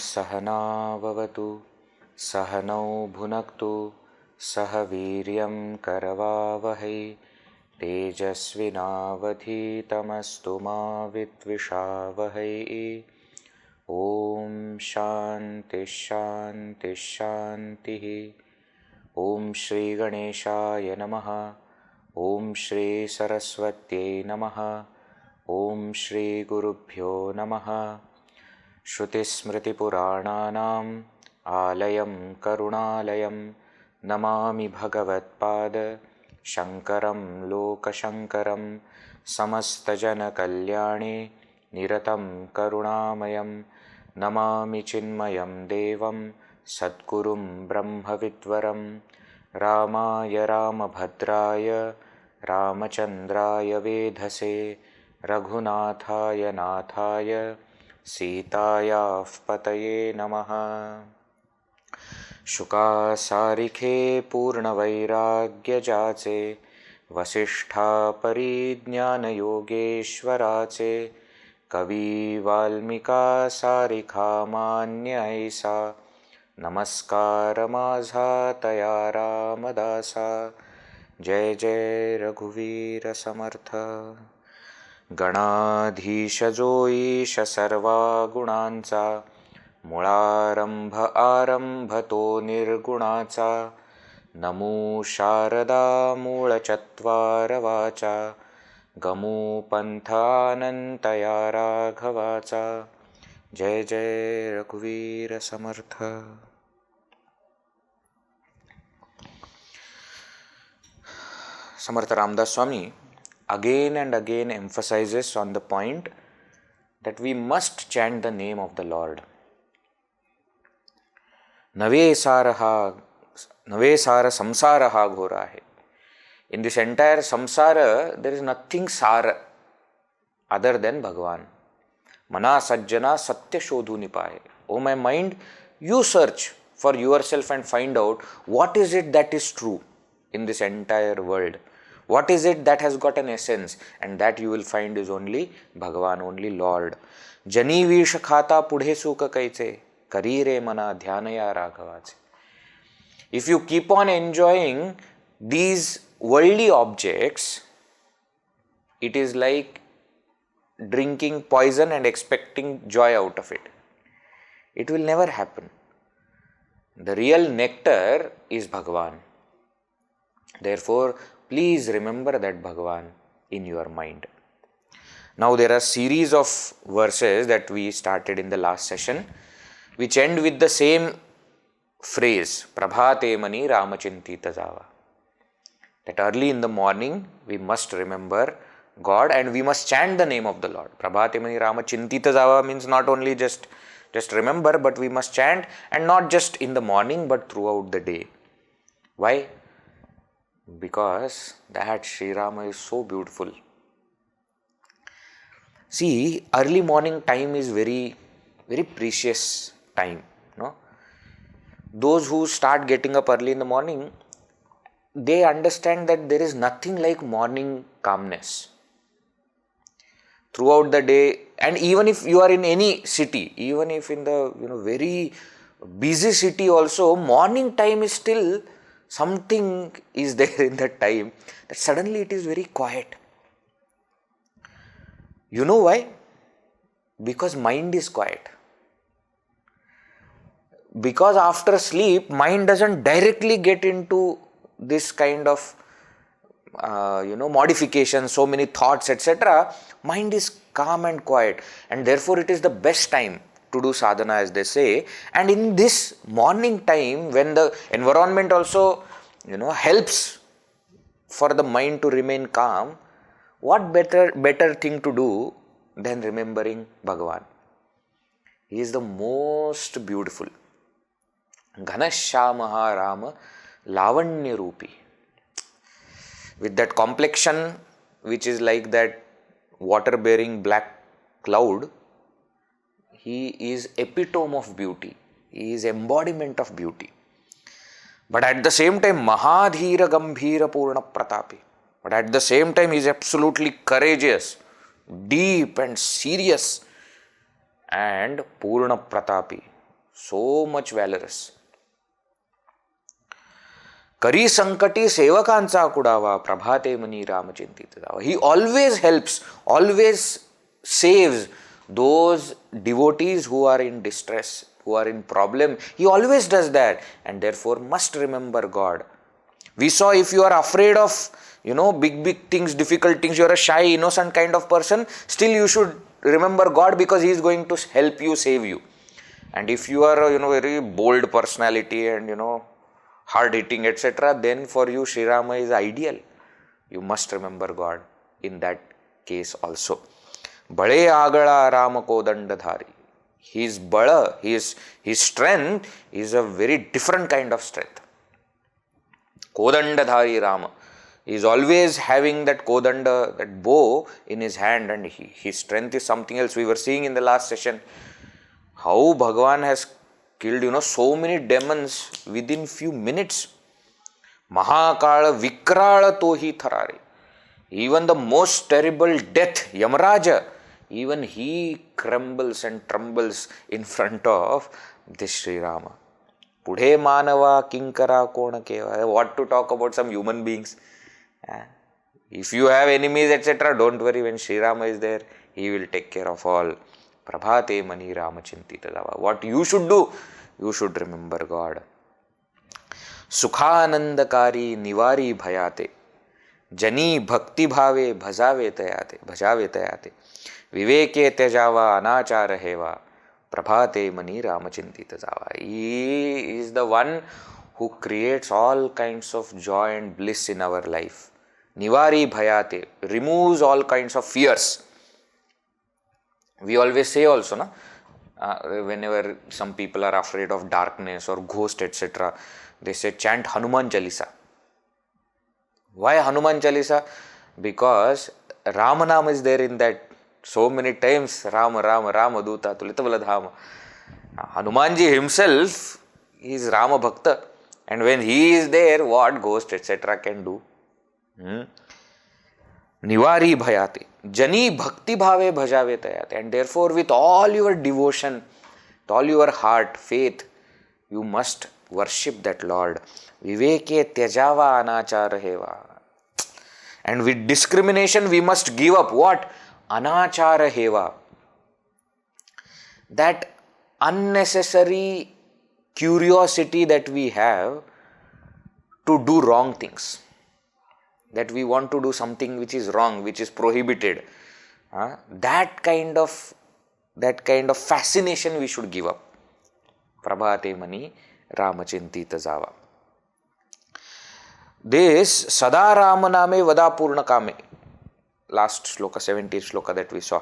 सहना भवतु सहनौ भुनक्तु सह वीर्यं करवावहै तेजस्विनावधीतमस्तु मा विद्विषावहै। ॐ शान्ति शान्ति शान्तिः। ॐ श्री गणेशाय नमः। ॐ श्री सरस्वत्यै नमः। ॐ श्री गुरुभ्यो नमः। श्रुतिस्मृतिपुराणानाम् आलयं करुणालयं नमामि भगवत्पाद शङ्करं लोकशङ्करं समस्तजनकल्याणे निरतं करुणामयं नमामि चिन्मयं देवं सद्गुरुं ब्रह्मविद्वरं रामाय रामभद्राय रामचन्द्राय वेधसे रघुनाथाय नाथाय सीतायाः पतये नमः। शुकासारिखे पूर्णवैराग्यजाचे वसिष्ठा परिज्ञानयोगेश्वराचे कवी वाल्मिका सारिखा मान्य ऐसा नमस्कार माझा तया रामदासा। जय जय रघुवीर समर्थ। गणाधीश जो ईश सर्वा गुणांचा मुळारंभ आरंभ तो निर्गुणाचा नमो शारदा मूळ चत्वार वाचा गमो पंथ अनंतया राघवाचा। जय जय रघुवीर समर्थ। Samarth Ramdas Swami again and again emphasizes on the point that we must chant the name of the Lord. Nave sara samsaraha ghora hai. In this entire samsara, there is nothing sara other than Bhagavan. Mana sajjana satya shodhu nipaye. O my mind, you search for yourself and find out what is it that is true in this entire world. What is it that has got an essence, and that you will find is only Bhagavan, only Lord. Jani vish khata pudhe sukha kaiche karire mana dhyanaya raghavache. If you keep on enjoying these worldly objects, it is like drinking poison and expecting joy out of it. It will never happen. The real nectar is Bhagavan. Therefore, please remember that Bhagavan in your mind. Now there are series of verses that we started in the last session, which end with the same phrase, Prabhate mani ramachintita java. That early in the morning we must remember God and we must chant the name of the Lord. Prabhate mani ramachintita java means not only just remember, but we must chant, and not just in the morning but throughout the day. Why? Because that Shrirama is so beautiful. See, early morning time is very, very precious time. No? Those who start getting up early in the morning, they understand that there is nothing like morning calmness. Throughout the day, and even if you are in any city, even if in the very busy city also, morning time is still something is there in that time that suddenly it is very quiet. You know why? Because mind is quiet. Because after sleep, mind doesn't directly get into this kind of modification, so many thoughts, etc. Mind is calm and quiet, and therefore it is the best time to do sadhana, as they say. And in this morning time, when the environment also helps for the mind to remain calm, what better thing to do than remembering Bhagavan? He is the most beautiful. Ghanashyamaha Rama Lavanya Rupi. With that complexion, which is like that water-bearing black cloud, he is epitome of beauty. He is embodiment of beauty. But at the same time, Mahadhira Gambhira Purna Pratapi. But at the same time, he is absolutely courageous, deep and serious, and Purna Pratapi. So much valorous. Kari Sankati Sevakancha Kudava Prabhate Mani Ramachinti Tadava. He always helps, always saves those devotees who are in distress, who are in problem. He always does that, and therefore must remember God. We saw, if you are afraid of big things, difficult things, you are a shy, innocent kind of person, still you should remember God, because He is going to help you, save you. And if you are a very bold personality and hard hitting, etc., then for you Shrirama is ideal. You must remember God in that case also. Bale agala Rama Kodandadhari. His bala, his strength is a very different kind of strength. Kodandadhari Rama. He is always having that Kodanda, that bow in his hand, and his strength is something else. We were seeing in the last session how Bhagavan has killed so many demons within few minutes. Mahakala Vikrala Tohi Tharari. Even the most terrible death, Yamaraja, even he crumbles and trembles in front of this Shrirama. Pudhe Manava Kinkara Kona Keva. What to talk about some human beings? If you have enemies, etc., don't worry. When Shrirama is there, he will take care of all. Prabhate Mani Ramachinti Tadava. What you should do? You should remember God. Sukhanandakari Nivari Bhayate. Jani Bhakti Bhave Bhajave Tayate. Viveke Tejava Anachara Heva. Prabhate Mani Ramachinti Tadava. He is the one who creates all kinds of joy and bliss in our life. Nivari Bhayate. Removes all kinds of fears. We always say also, whenever some people are afraid of darkness or ghost, etc., they say chant Hanuman Chalisa. Why Hanuman Chalisa? Because Ramanam is there in that so many times. Rama, Rama, Rama Duta, Tulitabaladhama. Hanumanji himself is Rama Bhakta. And when he is there, what ghost, etc., can do? Nivari Bhayate. Jani Bhakti Bhave Bhajave Tayate. And therefore, with all your devotion, with all your heart, faith, you must worship that Lord. Viveke Tyajava Anachara Heva. And with discrimination, we must give up what? Anachara Heva. That unnecessary curiosity that we have to do wrong things. That we want to do something which is wrong, which is prohibited. That kind of fascination we should give up. Prabhate Mani Ramachinti Tazava. This Sada Rama Name Vada Purna Kame. Last shloka, 17th shloka that we saw.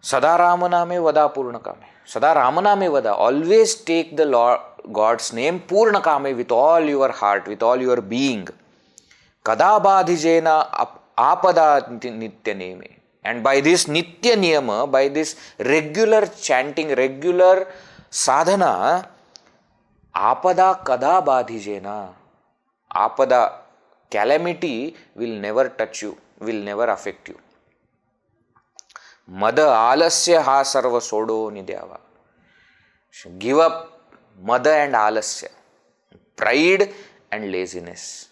Sada Rama Name Vada Purna Kame. Sada Rama Name Vada. Always take the Lord God's name Purna Kame with all your heart, with all your being. Kada Badhijena Apada Nitya Neme. And by this Nitya Niyama, by this regular chanting, regular sadhana, Apada Kada Badhijena. Apada, calamity will never touch you, will never affect you. Mada Alasya Ha Sarva Sodo Nidyava. Give up Mada and Alasya, pride and laziness.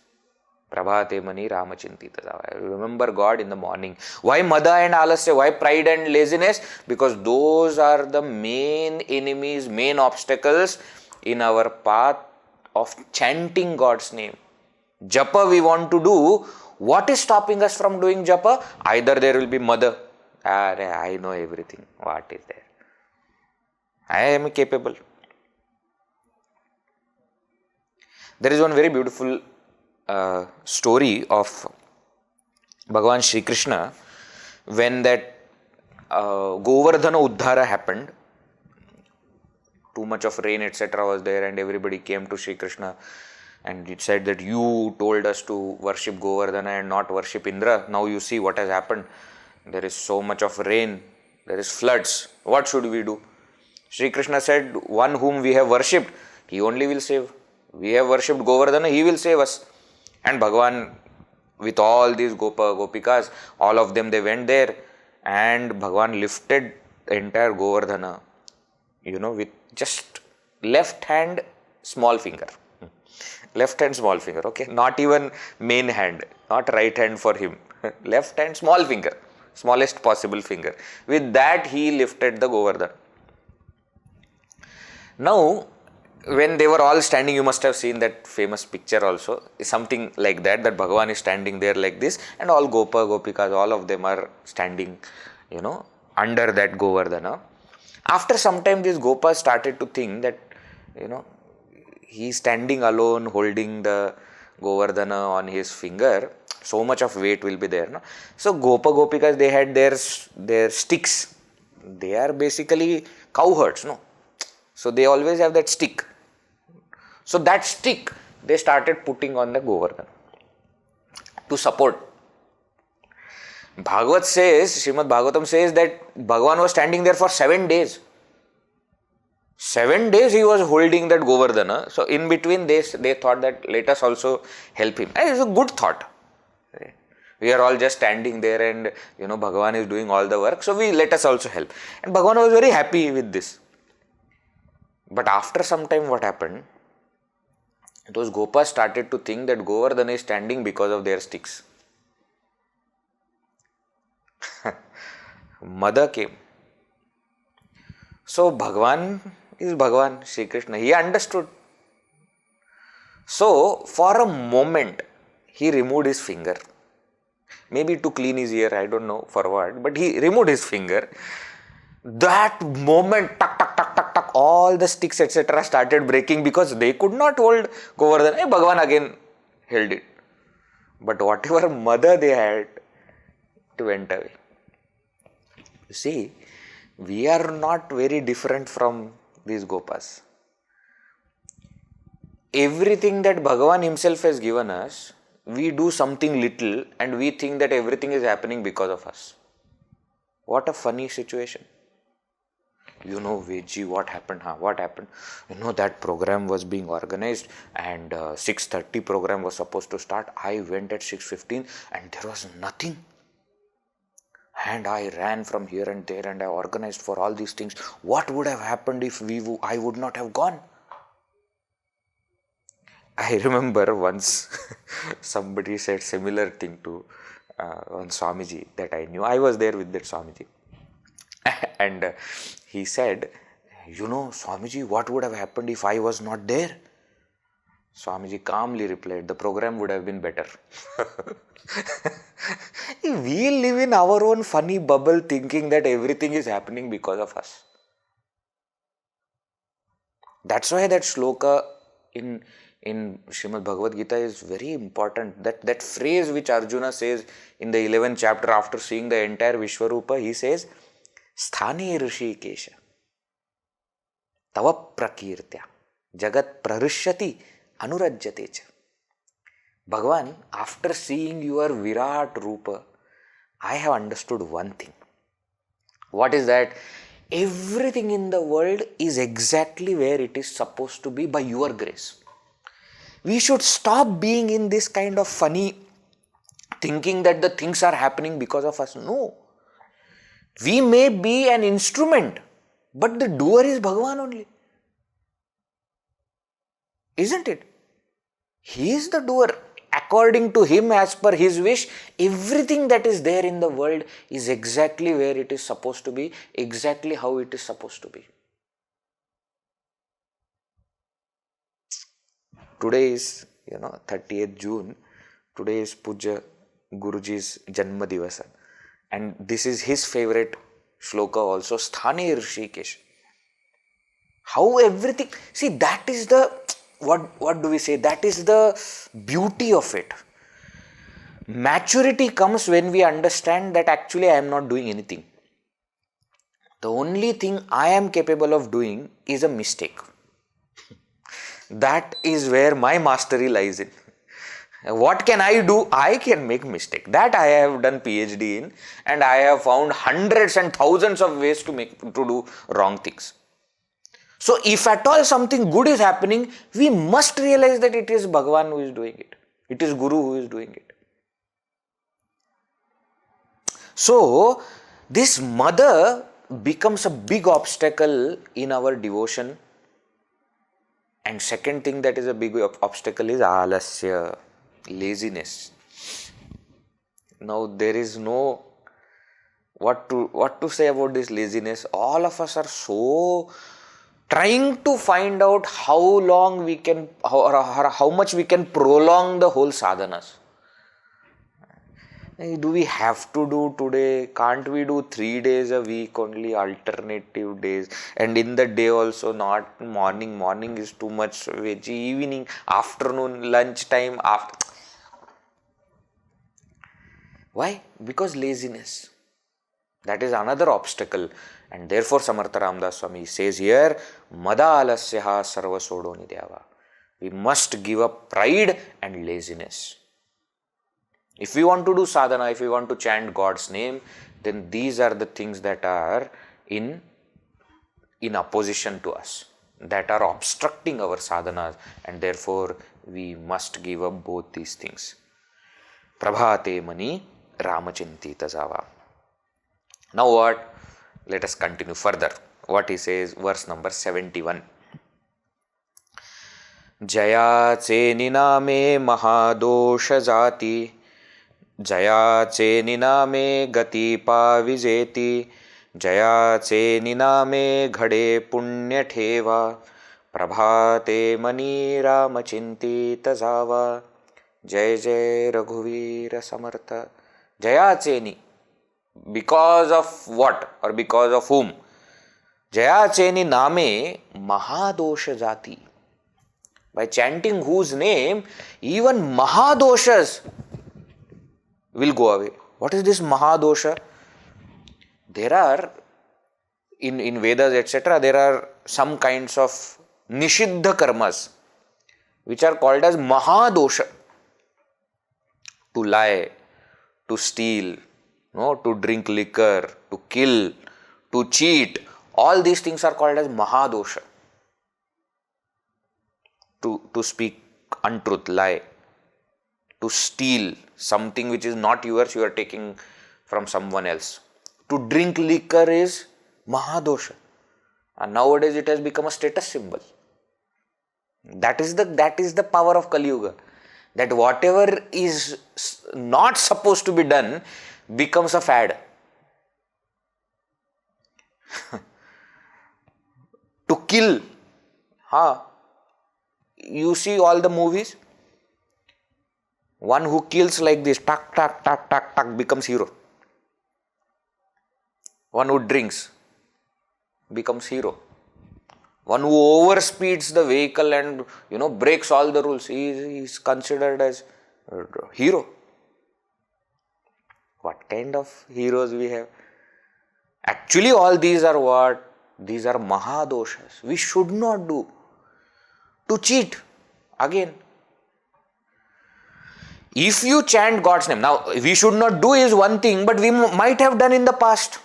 Prabhate Mani Ramachinti Tadava. Remember God in the morning. Why Mada and Alasya? Why pride and laziness? Because those are the main enemies, main obstacles in our path of chanting God's name. Japa we want to do. What is stopping us from doing Japa? Either there will be Mada. I know everything. What is there? I am capable. There is one very beautiful story of Bhagavan Shri Krishna when that Govardhana Uddhara happened. Too much of rain, etc. was there, and everybody came to Shri Krishna and it said that you told us to worship Govardhana and not worship Indra. Now you see what has happened. There is so much of rain, there is floods. What should we do? Shri Krishna said, one whom we have worshipped, he only will save. We have worshipped Govardhana, he will save us. And Bhagavan, with all these Gopikas, all of them, they went there and Bhagavan lifted the entire Govardhana, with just left hand, small finger. Left hand, small finger, okay? Not even main hand, not right hand for him. Left hand, small finger, smallest possible finger. With that, he lifted the Govardhana. Now, when they were all standing, you must have seen that famous picture also, something like that Bhagavan is standing there like this, and all Gopikas, all of them are standing, under that Govardhana. After some time, these Gopas started to think that, he's standing alone, holding the Govardhana on his finger, so much of weight will be there. No? So, Gopikas, they had their sticks. They are basically cowherds, no? So, they always have that stick. So, that stick, they started putting on the Govardhana to support. Srimad Bhagavatam says that Bhagavan was standing there for 7 days. 7 days he was holding that Govardhana. So, in between they thought that let us also help him. And it's a good thought. We are all just standing there and, Bhagavan is doing all the work. So, let us also help. And Bhagavan was very happy with this. But after some time what happened? Those Gopas started to think that Govardhana is standing because of their sticks. Mother came. So Bhagavan is Bhagavan, Shri Krishna. He understood. So for a moment, he removed his finger. Maybe to clean his ear, I don't know for what, but he removed his finger. That moment, tuck, all the sticks, etc. started breaking because they could not hold Govardhana. Bhagavan again held it. But whatever mother they had, it went away. You see, we are not very different from these Gopas. Everything that Bhagavan himself has given us, we do something little and we think that everything is happening because of us. What a funny situation. Vedji, what happened? What happened? That program was being organized and 6:30 program was supposed to start. I went at 6:15 and there was nothing. And I ran from here and there and I organized for all these things. What would have happened if I would not have gone? I remember once somebody said similar thing to one Swamiji that I knew. I was there with that Swamiji. And he said, Swamiji, what would have happened if I was not there? Swamiji calmly replied, the program would have been better. We live in our own funny bubble thinking that everything is happening because of us. That's why that shloka in Srimad Bhagavad Gita is very important. That phrase which Arjuna says in the 11th chapter after seeing the entire Vishwarupa, he says, Sthane Rishikesha Tava Prakirtya Jagat Prarishyati Anurajyatecha. Bhagavan, after seeing your Virat Rupa, I have understood one thing. What is that? Everything in the world is exactly where it is supposed to be by your grace. We should stop being in this kind of funny thinking that the things are happening because of us. No. We may be an instrument, but the doer is Bhagavan only. Isn't it? He is the doer. According to him, as per his wish, everything that is there in the world is exactly where it is supposed to be, exactly how it is supposed to be. Today is, 30th June. Today is Puja Guruji's Janma Divasa. And this is his favorite shloka also, Sthane Rishikesh. How everything, see, that is the what do we say? That is the beauty of it. Maturity comes when we understand that actually I am not doing anything. The only thing I am capable of doing is a mistake. That is where my mastery lies in. What can I do? I can make mistake. That I have done PhD in, and I have found hundreds and thousands of ways to do wrong things. So if at all something good is happening, we must realize that it is Bhagavan who is doing it. It is Guru who is doing it. So this mother becomes a big obstacle in our devotion. And second thing that is a big obstacle is alasya, laziness. Now there is no what to say about this laziness. All of us are so trying to find out how long we can, how much we can prolong the whole sadhanas. Do we have to do today? Can't we do 3 days a week only, alternative days? And in the day also not morning. Morning is too much. Evening, afternoon, lunchtime, after. Why? Because laziness. That is another obstacle. And therefore Samarth Ramdas Swami says here, Mada alasyaha sarva sodo nidyava. We must give up pride and laziness. If we want to do sadhana, if we want to chant God's name, then these are the things that are in opposition to us, that are obstructing our sadhanas, and therefore we must give up both these things. Prabhate mani ramachintita java. Now what? Let us continue further. What he says, verse number 71. Jaya chenina me mahadosha jati, Jaya chenina me gati pavijeti, Jaya chenina me ghade punya theva, Prabhate mani ramachintita java. Jai Jai Raghuvira Samartha. Jaya cheni. Because of what or because of whom? Jaya cheni name mahadosha jati. By chanting whose name, even mahadoshas will go away. What is this mahadosha? There are, in Vedas etc., there are some kinds of nishiddha karmas which are called as mahadosha. To lie, to steal, to drink liquor, to kill, to cheat. All these things are called as mahadosha. To speak untruth, lie. To steal something which is not yours, you are taking from someone else. To drink liquor is mahadosha. And nowadays it has become a status symbol. That is the power of kaliyuga. That whatever is not supposed to be done becomes a fad. To kill. You see all the movies. One who kills like this, tak, tak, tak, tak, tak, becomes hero. One who drinks becomes hero. One who overspeeds the vehicle and breaks all the rules, he is considered as a hero. What kind of heroes we have? Actually, all these are what? These are mahadoshas. We should not do. To cheat, again. If you chant God's name, now we should not do is one thing, but we might have done in the past.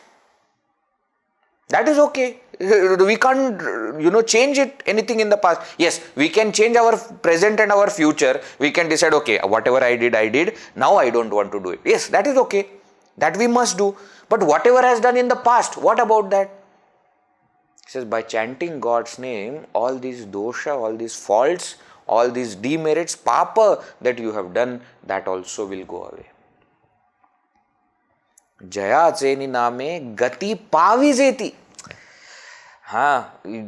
That is okay. We can't, change anything in the past. Yes, we can change our present and our future. We can decide, okay, whatever I did. Now I don't want to do it. Yes, that is okay. That we must do. But whatever has done in the past, what about that? He says, by chanting God's name, all these dosha, all these faults, all these demerits, papa that you have done, that also will go away. Jaya cheni name gati pavijeti.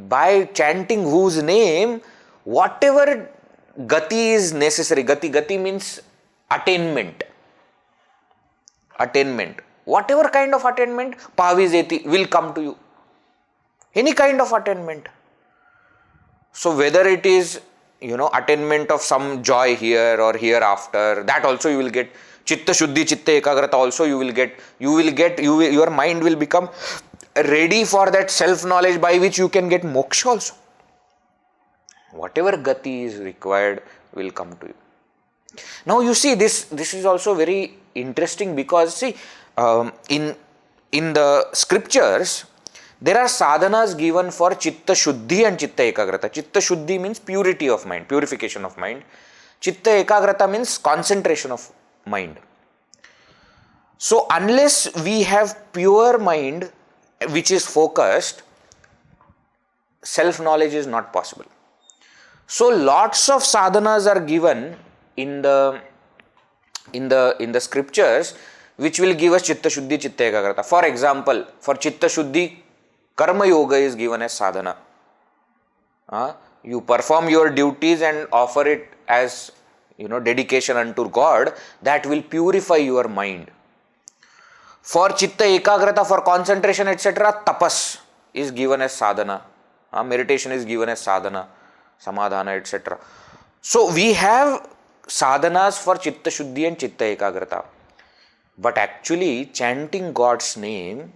By chanting whose name, whatever gati is necessary. Gati means attainment. Whatever kind of attainment, pavijeti will come to you. Any kind of attainment. So whether it is attainment of some joy here or hereafter. That also you will get. Chitta Shuddhi, Chitta Ekagrata also you will get. Your mind will become ready for that self-knowledge by which you can get moksha also. Whatever gati is required will come to you. Now you see, this is also very interesting, because see, in the scriptures, there are sadhanas given for Chitta Shuddhi and Chitta Ekagrata. Chitta Shuddhi means purity of mind, purification of mind. Chitta Ekagrata means concentration of mind. So unless we have pure mind which is focused, self-knowledge is not possible. So lots of sadhanas are given in the scriptures which will give us Chitta Shuddhi, Chitta Ekagrata. For example, for Chitta Shuddhi, Karma Yoga is given as sadhana. You perform your duties and offer it as dedication unto God. That will purify your mind. For Chitta Ekagrata, for concentration, etc., tapas is given as sadhana. Meditation is given as sadhana, samadhana, etc. So we have sadhanas for Chitta Shuddhi and Chitta Ekagrata. But actually, chanting God's name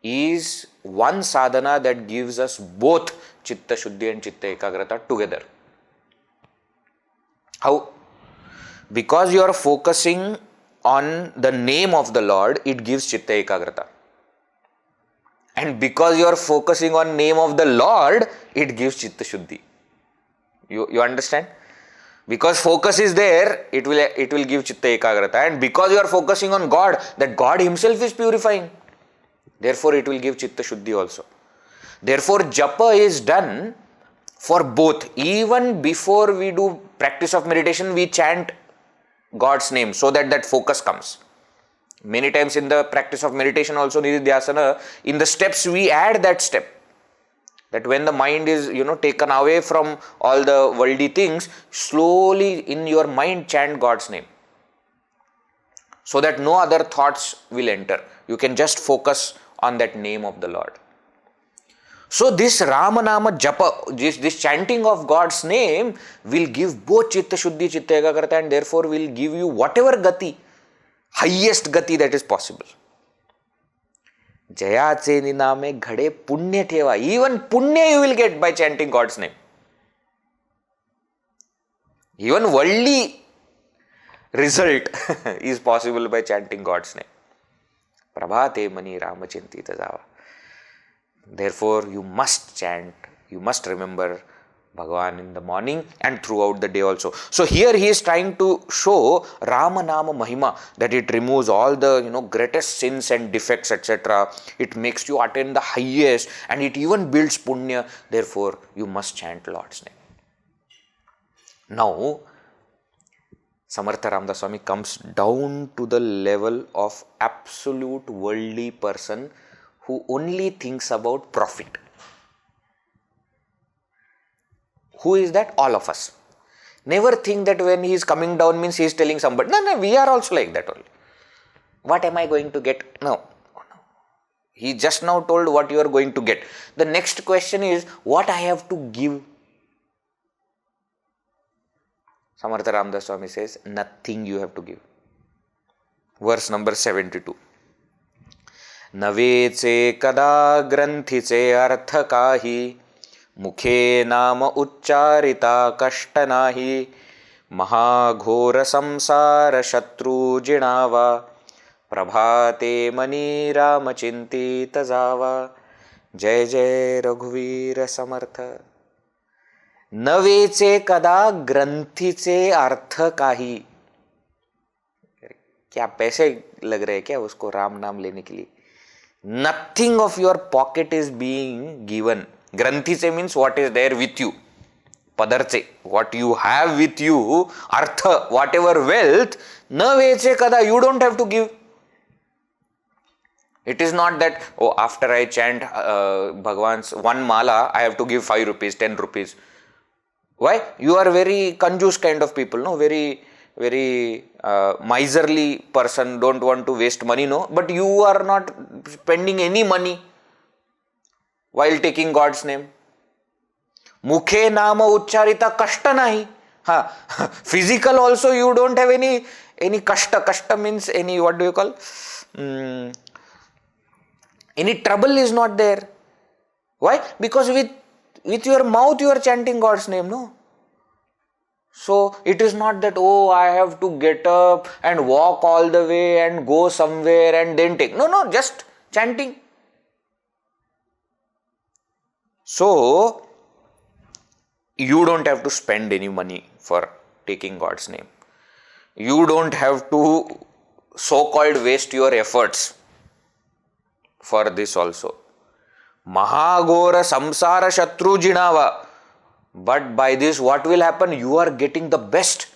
is one sadhana that gives us both Chitta Shuddhi and Chitta Ekagrata together. How? Because you are focusing on the name of the Lord, it gives Chitta Ekagrata. And because you are focusing on name of the Lord, it gives Chitta Shuddhi. You understand? Because focus is there, it will give Chitta Ekagrata. And because you are focusing on God, that God himself is purifying, therefore it will give Chitta Shuddhi also. Therefore Japa is done for both. Even before we do practice of meditation, we chant God's name so that focus comes. Many times in the practice of meditation also, Nididhyasana, in the steps we add that step. That when the mind is taken away from all the worldly things, slowly in your mind chant God's name, so that no other thoughts will enter. You can just focus on that name of the Lord. So this Rama Nama Japa, this chanting of God's name will give both Chitta Shuddhi, Chitta Ekagrata, and therefore will give you whatever gati, highest gati that is possible. Jayache niname ghade punya theva. Even punya you will get by chanting God's name. Even worldly result is possible by chanting God's name. Prabhate mani Rama chintita java. Therefore you must chant, you must remember Bhagavan in the morning and throughout the day also. So here he is trying to show Rama Nama Mahima, that it removes all the greatest sins and defects, etc. It makes you attain the highest, and it even builds punya. Therefore you must chant Lord's name. Now Samarth Ramdas Swami comes down to the level of absolute worldly person who only thinks about profit. Who is that? All of us. Never think that when he is coming down means he is telling somebody. No, we are also like that only. What am I going to get? No. He just now told what you are going to get. The next question is, what I have to give? Samarth Ramdas Swami says, nothing you have to give. Verse number 72. Naveche kada granthiche artha kahi मुखे नाम उच्चारिता कष्ट नाही महाघोर संसार शत्रु जिणावा प्रभाते money Ram चिंतित जावा. जय जय रघुवीर समर्थ. नवेचे कदा ग्रंथीचे अर्थ काही. क्या पैसे लग रहे क्या उसको राम नाम लेने के लिए? Nothing of your pocket is being given. Granthi means what is there with you. Padarche, what you have with you. Artha, whatever wealth. Na veche kada, you don't have to give. It is not that, after I chant Bhagavan's one mala, I have to give 5 rupees, 10 rupees. Why? You are very conjuice kind of people, no? Very miserly person, don't want to waste money, no? But you are not spending any money while taking God's name. Mukhe nama ucharita kashta nahi. Physical also you don't have any kashta. Kashta means any, what do you call? Any trouble is not there. Why? Because with your mouth you are chanting God's name, no? So it is not that, oh, I have to get up and walk all the way and go somewhere and then take. No, just chanting. So you don't have to spend any money for taking God's name. You don't have to so-called waste your efforts for this also. Mahagora samsara shatru jinava. But by this, what will happen? You are getting the best.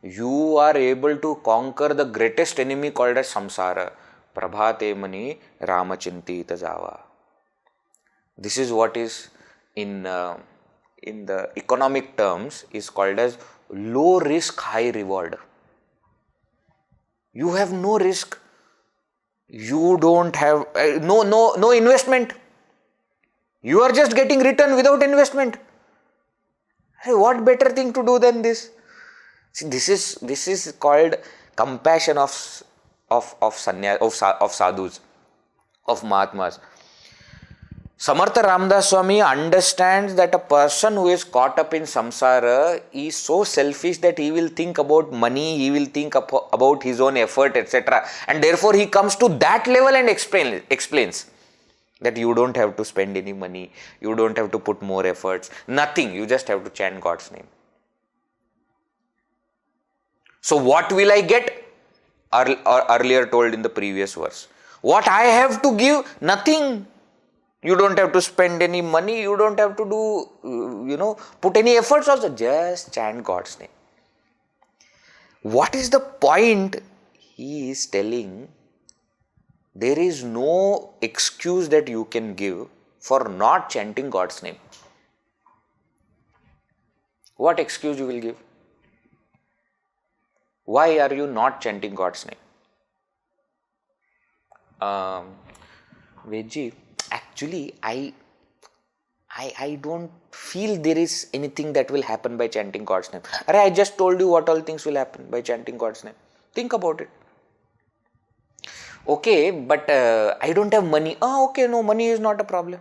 You are able to conquer the greatest enemy called as samsara. Prabhate mani Rama chintita java. This is what is in the economic terms is called as low risk, high reward. You have no risk. You don't have no investment. You are just getting return without investment. What better thing to do than this? See, this is called compassion of sadhus, of Mahatmas. Samarth Ramdas Swami understands that a person who is caught up in samsara is so selfish that he will think about money, he will think about his own effort, etc. And therefore he comes to that level and explains that you don't have to spend any money, you don't have to put more efforts, nothing, you just have to chant God's name. So what will I get? Earlier told in the previous verse. What I have to give? Nothing. You don't have to spend any money, you don't have to do, put any efforts also, just chant God's name. What is the point? He is telling, there is no excuse that you can give for not chanting God's name. What excuse you will give? Why are you not chanting God's name? Vedji, actually, I don't feel there is anything that will happen by chanting God's name. I just told you what all things will happen by chanting God's name. Think about it. Okay, but I don't have money. Okay, no, money is not a problem.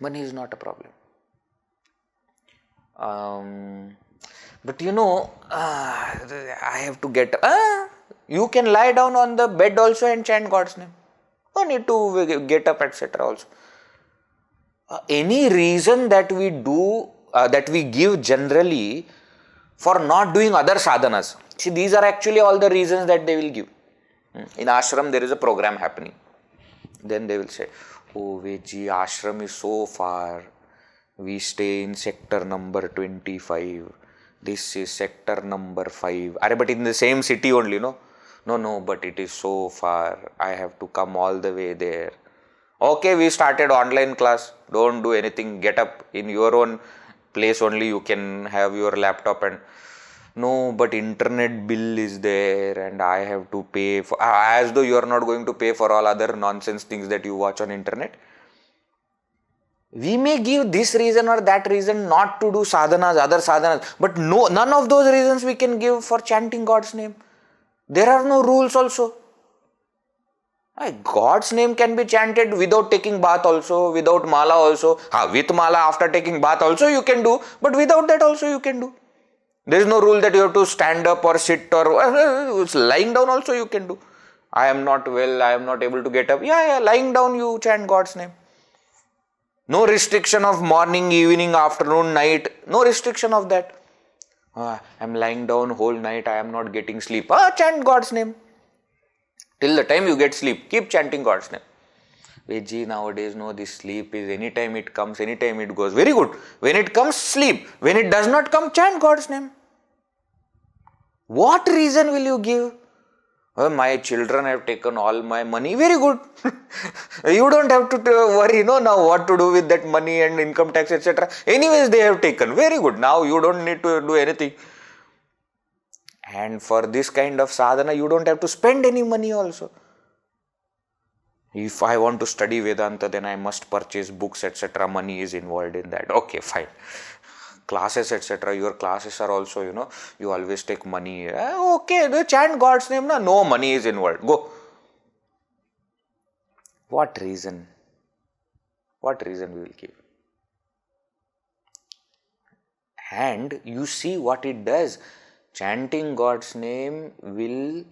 Money is not a problem. But I have to get... you can lie down on the bed also and chant God's name. No need to get up, etc. also. Any reason that we do, that we give generally for not doing other sadhanas. See, these are actually all the reasons that they will give. In ashram, there is a program happening. Then they will say, oh, Vedji, ashram is so far. We stay in sector number 25. This is sector number 5. But in the same city only, no? No, but it is so far. I have to come all the way there. Okay, we started online class. Don't do anything. Get up in your own place only. You can have your laptop and... No, but internet bill is there and I have to pay for... as though you are not going to pay for all other nonsense things that you watch on internet. We may give this reason or that reason not to do sadhanas, other sadhanas. But no, none of those reasons we can give for chanting God's name. There are no rules also. God's name can be chanted without taking bath also, without mala also. With mala after taking bath also you can do, but without that also you can do. There is no rule that you have to stand up or sit or lying down also you can do. I am not well, I am not able to get up. Lying down you chant God's name. No restriction of morning, evening, afternoon, night. No restriction of that. I am lying down whole night, I am not getting sleep. Chant God's name. Till the time you get sleep, keep chanting God's name. Vedji, nowadays, no, this sleep is anytime it comes, anytime it goes. Very good. When it comes, sleep. When it does not come, chant God's name. What reason will you give? My children have taken all my money. Very good. You don't have to worry, now what to do with that money and income tax, etc. Anyways, they have taken. Very good. Now you don't need to do anything. And for this kind of sadhana, you don't have to spend any money also. If I want to study Vedanta, then I must purchase books, etc. Money is involved in that. Okay, fine. Classes, etc. Your classes are also, you always take money. Okay, they chant God's name, no money is involved. Go. What reason? What reason we will give? And you see what it does. Chanting God's name will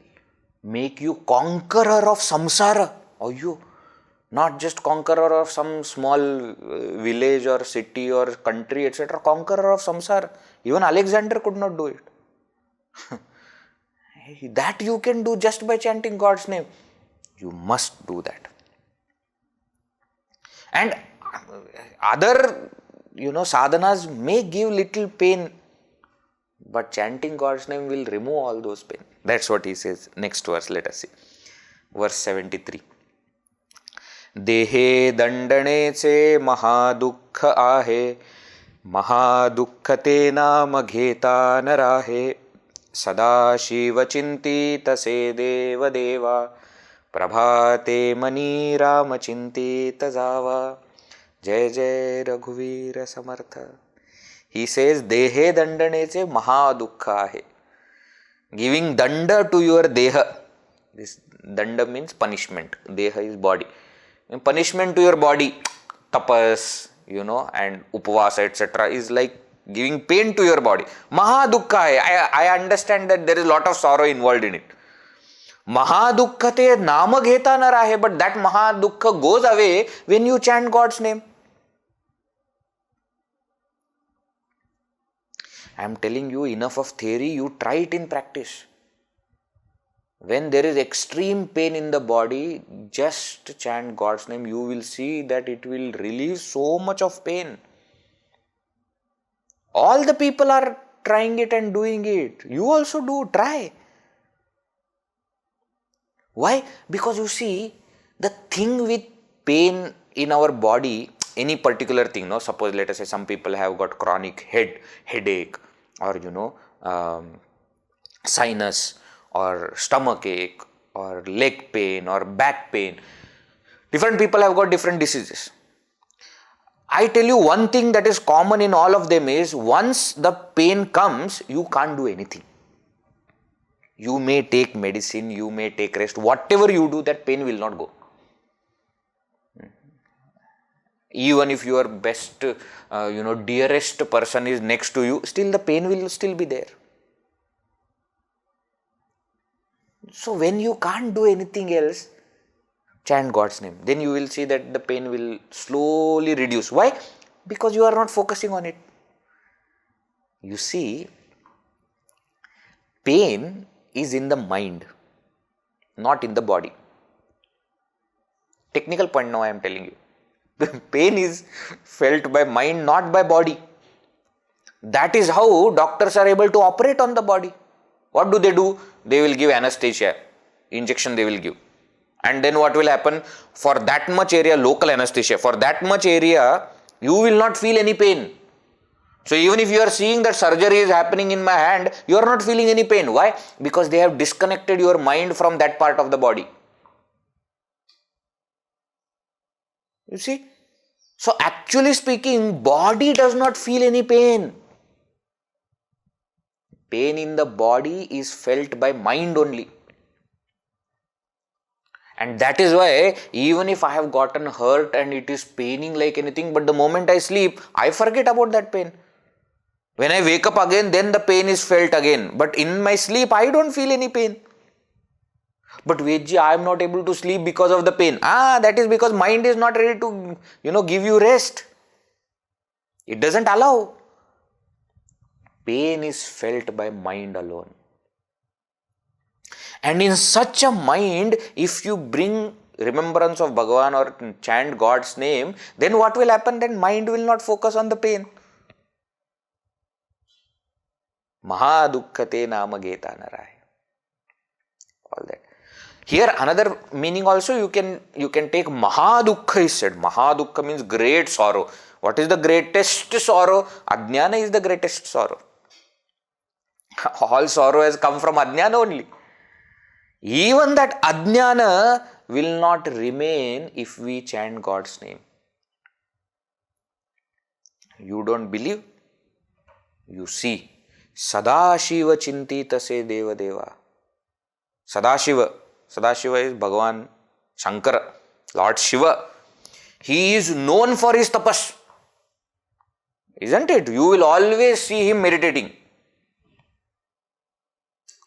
make you conqueror of samsara. Or you, not just conqueror of some small village or city or country, etc. Conqueror of samsara. Even Alexander could not do it. That you can do just by chanting God's name. You must do that. And other, sadhanas may give little pain, but chanting God's name will remove all those pain. That's what he says. Next verse, let us see. Verse 73. देहे दंडने से महादुःख आहे, महादुःख ते नाम घेता न राहे, सदा शिव चिंतित से देव देवा, प्रभाते मनी राम चिंतित जावा. जय जय रघुवीर समर्थ. He says, देहे दंडने से महादुःख आहे. Giving danda to your deha. This danda means punishment. Deha is body. Punishment to your body, tapas, and upavasa, etc. is like giving pain to your body. Mahadukha. I understand that there is a lot of sorrow involved in it. Mahadukkate nama gheta na rahe, but that mahadukha goes away when you chant God's name. I am telling you, enough of theory, you try it in practice. When there is extreme pain in the body, just chant God's name. You will see that it will relieve so much of pain. All the people are trying it and doing it. You also do. Try. Why? Because you see, the thing with pain in our body, any particular thing, suppose let us say some people have got chronic headache or, sinus, or stomach ache, or leg pain, or back pain. Different people have got different diseases. I tell you one thing that is common in all of them is, once the pain comes, you can't do anything. You may take medicine, you may take rest, whatever you do, that pain will not go. Even if your best, dearest person is next to you, still the pain will still be there. So when you can't do anything else, chant God's name. Then you will see that the pain will slowly reduce. Why? Because you are not focusing on it. You see, pain is in the mind, not in the body. Technical point now I am telling you. The pain is felt by mind, not by body. That is how doctors are able to operate on the body. What do? They will give anesthesia, injection they will give. And then what will happen? For that much area, local anesthesia, for that much area, you will not feel any pain. So even if you are seeing that surgery is happening in my hand, you are not feeling any pain. Why? Because they have disconnected your mind from that part of the body. You see? So actually speaking, body does not feel any pain. Pain in the body is felt by mind only. And that is why even if I have gotten hurt and it is paining like anything, but the moment I sleep, I forget about that pain. When I wake up again, then the pain is felt again. But in my sleep, I don't feel any pain. But Vedji, I am not able to sleep because of the pain. That is because mind is not ready to, give you rest. It doesn't allow. Pain is felt by mind alone. And in such a mind, if you bring remembrance of Bhagavan or chant God's name, then what will happen? Then mind will not focus on the pain. Mahadukkate nama geta narahe. All that. Here another meaning also you can take Mahadukha is said. Mahadukha means great sorrow. What is the greatest sorrow? Ajnana is the greatest sorrow. All sorrow has come from Ajnana only. Even that Ajnana will not remain if we chant God's name. You don't believe? You see. Sadashiva chintita se deva deva. Sadashiva is Bhagavan Shankara, Lord Shiva. He is known for his tapas. Isn't it? You will always see him meditating.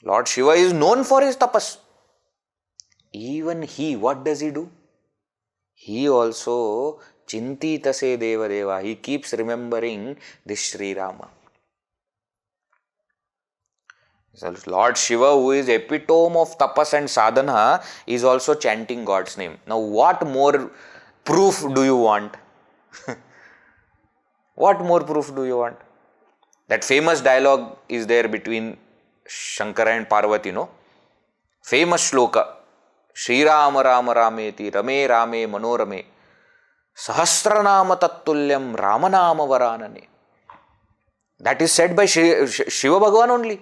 Lord Shiva is known for his tapas. Even he, what does he do? He also chintita se deva deva. He keeps remembering this Shrirama. So Lord Shiva, who is epitome of tapas and sadhana, is also chanting God's name. Now what more proof do you want? What more proof do you want? That famous dialogue is there between Shankara and Parvati, no? Famous shloka. Shrirama Rama Rameti Rame Rame Manorame Sahasranama Tattulyam Ramanama Varanane. That is said by Shiva Bhagavan only.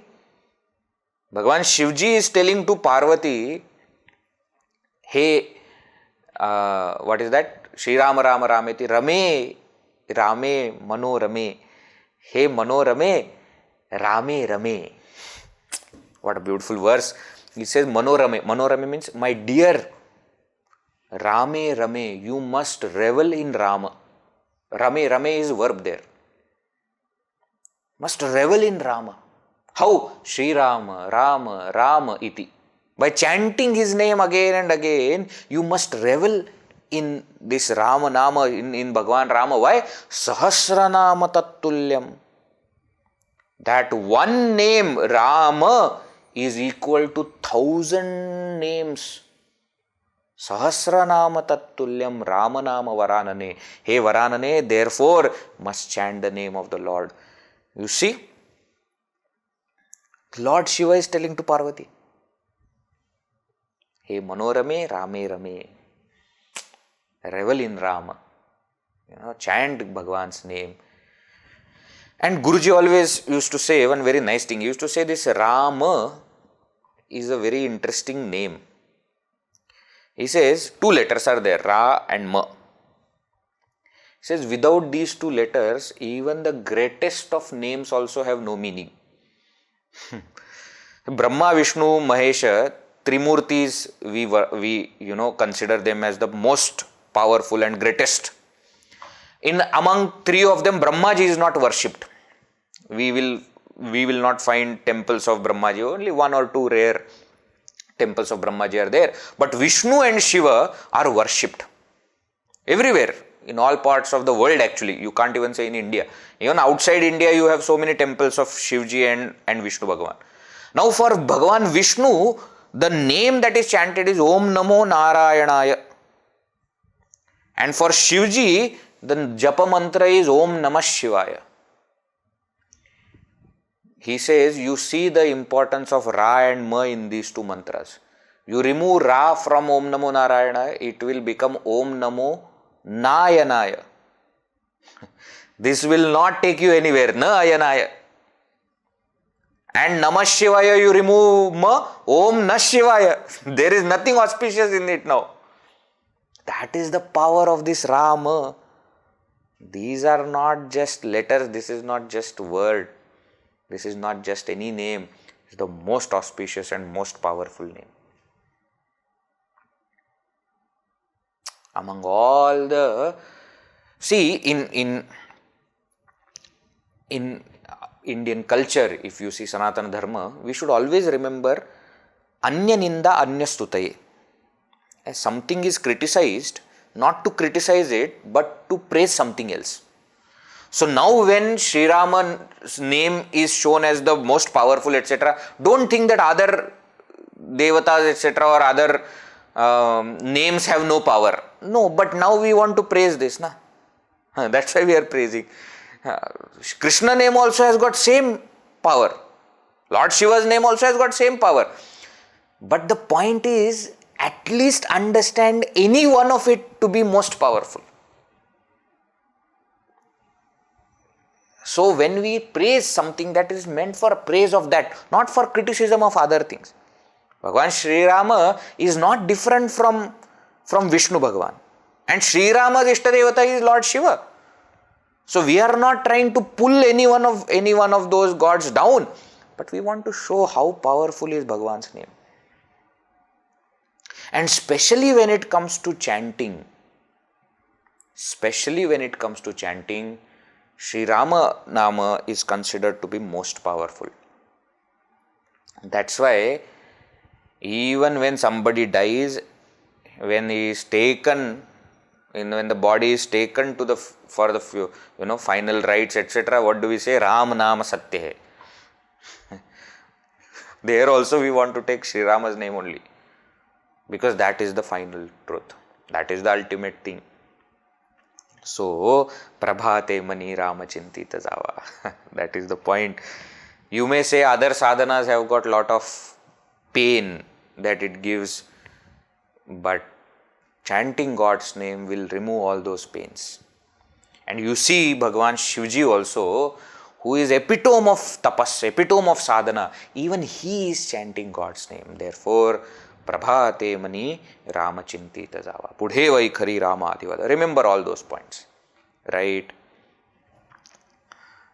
Bhagavan Shivji is telling to Parvati, hey, what is that? Shri Rama Rama Rameti Rame Rame Manorame. Hey Manorame Rame Rame. What a beautiful verse. He says Manorame. Manorame means my dear Rame Rame. You must revel in Rama. Rame Rame is verb there. Must revel in Rama. How? Shrirama, Rama, Rama iti. By chanting his name again and again, you must revel in this Rama Nama, in Bhagavan Rama. Why? Sahasranama Tattulyam. That one name, Rama, is equal to 1,000 names. Sahasranama Tattulyam Rama Nama Varanane. Hey Varanane, therefore, must chant the name of the Lord. You see? Lord Shiva is telling to Parvati, hey Manorame, Rame Rame, revel in Rama, chant Bhagavan's name. And Guruji always used to say one very nice thing. He used to say this Rama is a very interesting name. He says two letters are there, Ra and Ma. He says without these two letters, even the greatest of names also have no meaning. Brahma, Vishnu, Mahesha, Trimurtis, we consider them as the most powerful and greatest. Among three of them, Brahmaji is not worshipped. We will not find temples of Brahmaji. Only one or two rare temples of Brahmaji are there. But Vishnu and Shiva are worshipped everywhere. In all parts of the world actually. You can't even say in India. Even outside India you have so many temples of Shivji and Vishnu Bhagavan. Now for Bhagavan Vishnu, the name that is chanted is Om Namo Narayanaya. And for Shivji, the Japa mantra is Om Namah Shivaya. He says you see the importance of Ra and Ma in these two mantras. You remove Ra from Om Namo Narayanaya, it will become Om Namo Nayanaya. This will not take you anywhere. Nayanaya. And Namah Shivaya you remove Ma, Om Na Shivaya. There is nothing auspicious in it now. That is the power of this Rama. These are not just letters. This is not just word. This is not just any name. It's the most auspicious and most powerful name. Among all the, see in Indian culture, if you see Sanatana Dharma, we should always remember Anya Ninda Anya Stutaye. As something is criticized, not to criticize it, but to praise something else. So now when Shrirama's name is shown as the most powerful, etc., don't think that other devatas, etc., or other names have no power. No, but now we want to praise this. That's why we are praising. Krishna name also has got same power. Lord Shiva's name also has got same power. But the point is, at least understand any one of it to be most powerful. So when we praise something, that is meant for praise of that, not for criticism of other things. Bhagavan Shrirama is not different from from Vishnu Bhagavan. And Shrirama's Ishtadevata is Lord Shiva. So we are not trying to pull any one of those gods down, but we want to show how powerful is Bhagavan's name. And especially when it comes to chanting, Shrirama Nama is considered to be most powerful. That's why even when somebody dies, when he is taken, when the body is taken to for the final rites, etc., what do we say? Ram Nama Satya hai. There also we want to take Sri Rama's name only, because that is the final truth. That is the ultimate thing. So, Prabhate Mani Rama Chintita Java. That is the point. You may say other sadhanas have got lot of pain that it gives, but chanting God's name will remove all those pains. And you see Bhagavan Shivji also, who is epitome of tapas, epitome of sadhana, even he is chanting God's name. Therefore, Prabhate Mani Rama Chintita Java. Pudhe Vaikhari Rama Adivada. Remember all those points. Right?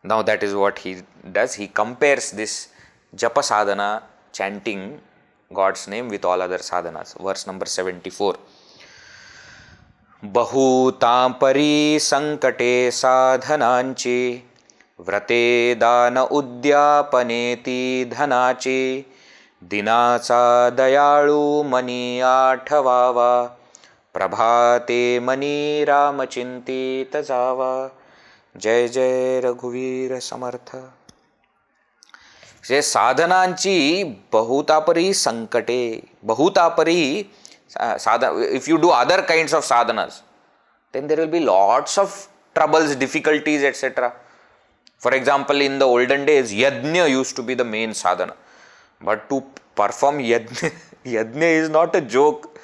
Now that is what he does. He compares this Japa sadhana, chanting God's name, with all other sadhanas. Verse number 74. Bahūtāṁ parī saṅkate sadhanāñci vrate dāna udyāpaneti dhanaci dināca dayalu mani āṭhavāva prabhāte mani ramacintita java. Jai Jai Raghuveer Samartha. Say sadhananchi bahutapari sankate. Bahutapari sadhana. If you do other kinds of sadhanas, then there will be lots of troubles, difficulties, etc. For example, in the olden days, yajna used to be the main sadhana. But to perform yajna, yajna is not a joke.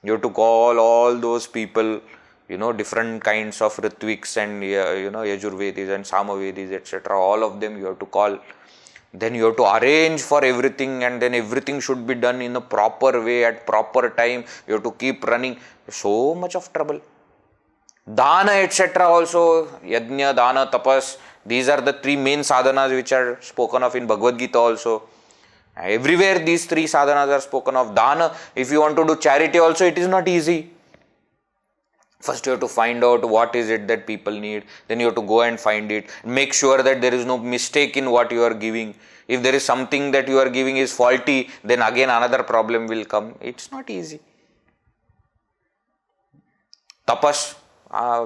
You have to call all those people, different kinds of ritviks and, Yajurvedis and Samavedis, etc. All of them you have to call. Then you have to arrange for everything, and then everything should be done in a proper way at proper time. You have to keep running. So much of trouble. Dana, etc. also, Yajna, Dana, Tapas. These are the three main sadhanas which are spoken of in Bhagavad Gita also. Everywhere these three sadhanas are spoken of. Dana, if you want to do charity also, it is not easy. First you have to find out what is it that people need. Then you have to go and find it. Make sure that there is no mistake in what you are giving. If there is something that you are giving is faulty, then again another problem will come. It's not easy. Tapas,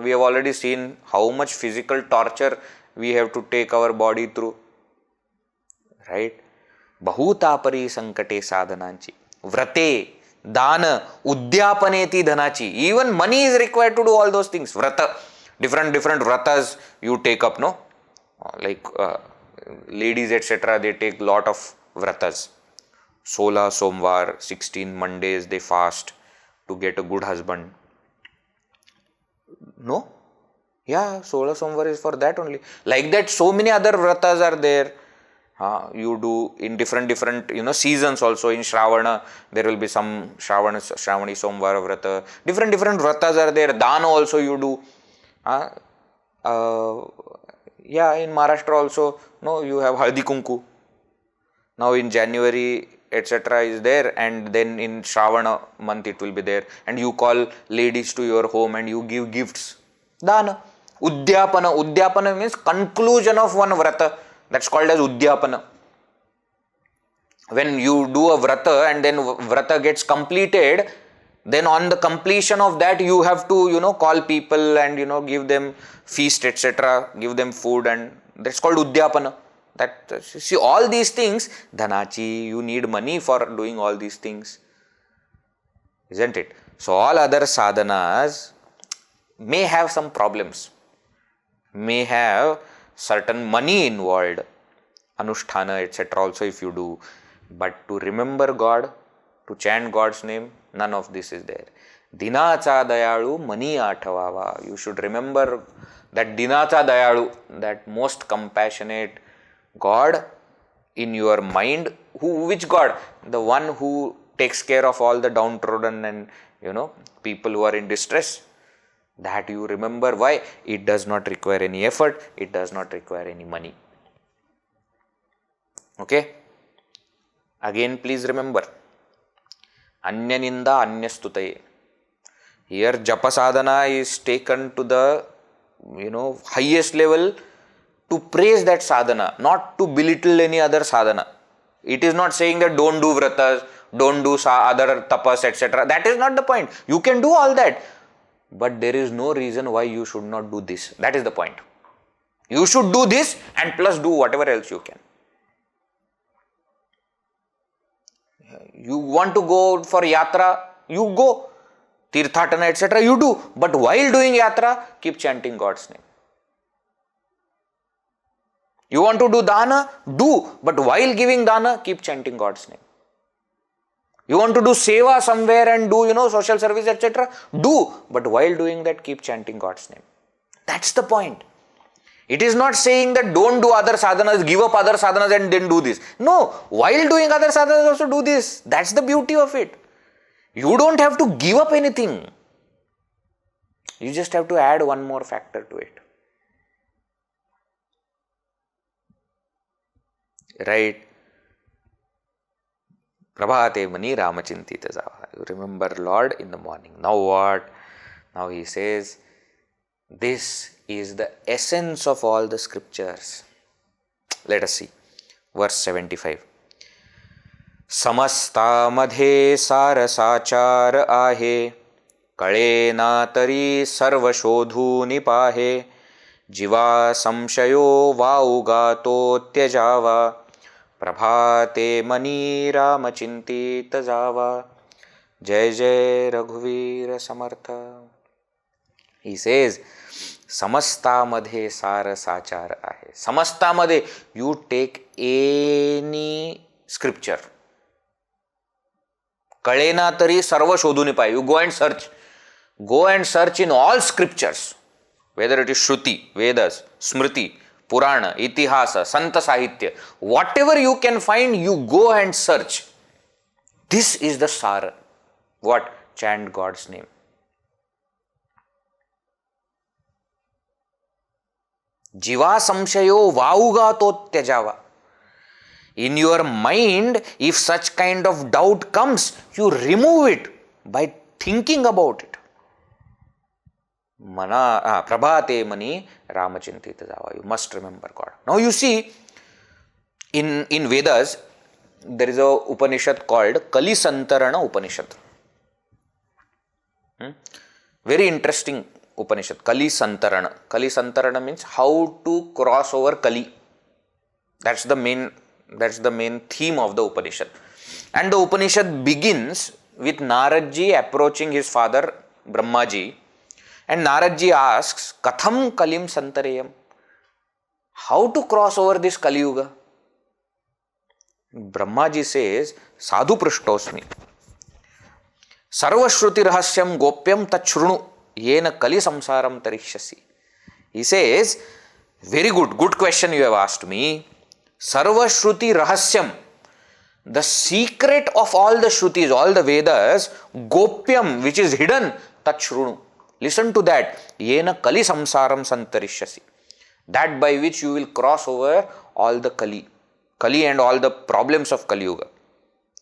we have already seen how much physical torture we have to take our body through. Right? Bahūtāpari saṅkate sadhanāñci vrate dana udyāpaneti dhanaci. Even money is required to do all those things. Vrata, different vratas you take up, no? Like ladies, etc. they take lot of vratas. 16 Somvar, 16 Mondays they fast to get a good husband. No? Yeah, 16 Somvar is for that only. Like that, so many other vratas are there. You do in different seasons also. In Shravana there will be some Shravani Somvara Vrata. Different vratas are there. Dana also you do. In Maharashtra also, no, you have Haldi Kunku. Now in January, etc. is there, and then in Shravana month it will be there. And you call ladies to your home and you give gifts. Dana. Udyapana. Udyapana means conclusion of one vrata. That's called as Udyapana. When you do a vrata and then vrata gets completed, then on the completion of that you have to, call people and, give them feast, etc. Give them food, and that's called Udyapana. See, all these things, Dhanachi, you need money for doing all these things. Isn't it? So all other sadhanas may have some problems, may have certain money involved, Anusthana, etc. also if you do. But to remember God, to chant God's name, none of this is there. Dinacha Dayalu Mani Āṭhavāva. You should remember that Dinacha Dayalu, that most compassionate God in your mind. Which God? The one who takes care of all the downtrodden and people who are in distress, that you remember. Why? It does not require any effort, it does not require any money. Okay? Again, please remember, Anyaninda Anyastutaye. Here, Japa sadhana is taken to the highest level to praise that sadhana, not to belittle any other sadhana. It is not saying that don't do vratas, don't do other tapas, etc. That is not the point. You can do all that, but there is no reason why you should not do this. That is the point. You should do this and plus do whatever else you can. You want to go for yatra, you go. Tirthatana, etc. you do. But while doing yatra, keep chanting God's name. You want to do dana? Do. But while giving dana, keep chanting God's name. You want to do seva somewhere and do, social service, etc. Do. But while doing that, keep chanting God's name. That's the point. It is not saying that don't do other sadhanas, give up other sadhanas and then do this. No. While doing other sadhanas also do this. That's the beauty of it. You don't have to give up anything. You just have to add one more factor to it. Right? Prabhate mani Rama chintita java. You remember Lord in the morning. Now what? Now he says, this is the essence of all the scriptures. Let us see. Verse 75. Samasta madhe sarasachar ahe, kalena tari sarva shodhu nipahe, jiva samshayo vaugato tyajava, prabhate mani Rama chintita java. Jai Jai Raghuvir Samartha. He says, Samasta madhe sarasachar ahe. Samasta madhe, you take any scripture. Kalena tari sarva shodhu nipaye. You go and search. Go and search in all scriptures. Whether it is Shruti, Vedas, Smriti, Purana, Itihasa, Santa Sahitya. Whatever you can find, you go and search. This is the Sara. What? Chant God's name. Jiva samshayo vaugato tyajava. In your mind, if such kind of doubt comes, you remove it by thinking about it. Prabhate mani Rama chintita java. You must remember God. Now you see, in Vedas, there is a Upanishad called Santarana Upanishad. Very interesting Upanishad. Santarana. Santarana means how to cross over Kali. That's the main theme of the Upanishad. And the Upanishad begins with Naradji approaching his father Brahmaji. And Naradji asks, Katham Kalim Santareyam? How to cross over this kaliyuga? Brahmaji says, Sadhu Prashtosmi. Sarvashruti rahasyam gopyam tachrunu yena kali samsaram tarishyasi. He says, very good question you have asked me. Sarvashruti rahasyam. The secret of all the Shrutis, all the Vedas, gopyam, which is hidden, tachrunu. Listen to that. Yena kali samsaram santarishyasi. That by which you will cross over all the Kali and all the problems of Kaliyuga.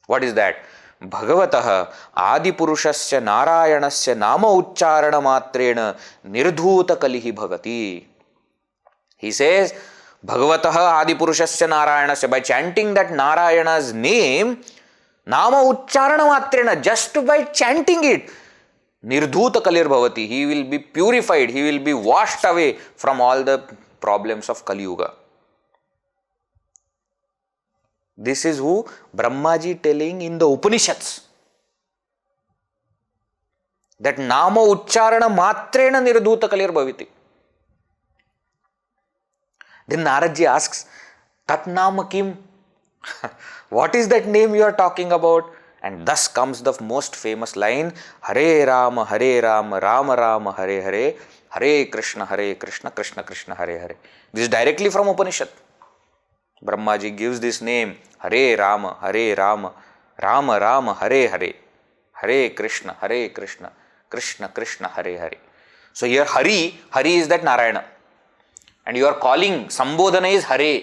What is that? Bhagavataha Adipurushasya Narayanasya Nama Uchcharana Matrena Nirdhuta Kalihi Bhagati. He says, Bhagavataha Adipurushasya Narayanasya. By chanting that Narayana's name, Nama Uchcharana Matrena, just by chanting it, Nirdhuta Kalir Bhavati. He will be purified, he will be washed away from all the problems of Kaliyuga. This is who Brahmaji telling in the Upanishads. That Nama Uchcharana Matrena Nirdhuta Kalir Bhavati. Then Naradji asks, Tat Nama Kim? What is that name you are talking about? And thus comes the most famous line, Hare Rama, Rama Rama, Hare Hare, Hare Krishna, Krishna Krishna, Hare Hare. This is directly from Upanishad. Brahmaji gives this name, Hare Rama, Rama Rama, Hare Hare, Hare Krishna, Krishna Krishna, Hare Hare. So here Hari is that Narayana. And you are calling, Sambodhana is Hare.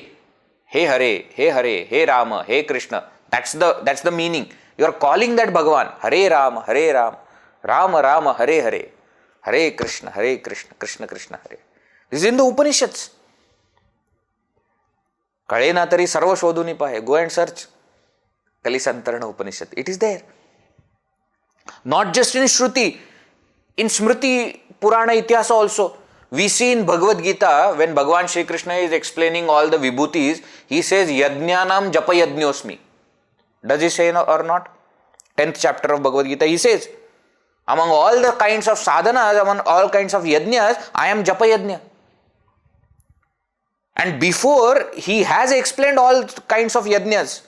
Hey Hare, hey Hare, hey Rama, hey Krishna. That's the meaning. You are calling that Bhagavan. Hare Rama, Rama Rama, Hare Hare. Hare Krishna, Krishna Krishna, Hare. This is in the Upanishads. Kalena tari sarva shodhuni pahe. Go and search Santarana Upanishad. It is there. Not just in Shruti, in Smriti, Purana, Ityasa also. We see in Bhagavad Gita, when Bhagavan Shri Krishna is explaining all the vibhutis, he says, Yajnanam Japa Yajñosmi. Does he say or not? 10th chapter of Bhagavad Gita, he says, among all the kinds of sadhanas, among all kinds of yajñas, I am Japa Yajna. And before, he has explained all kinds of yajñas.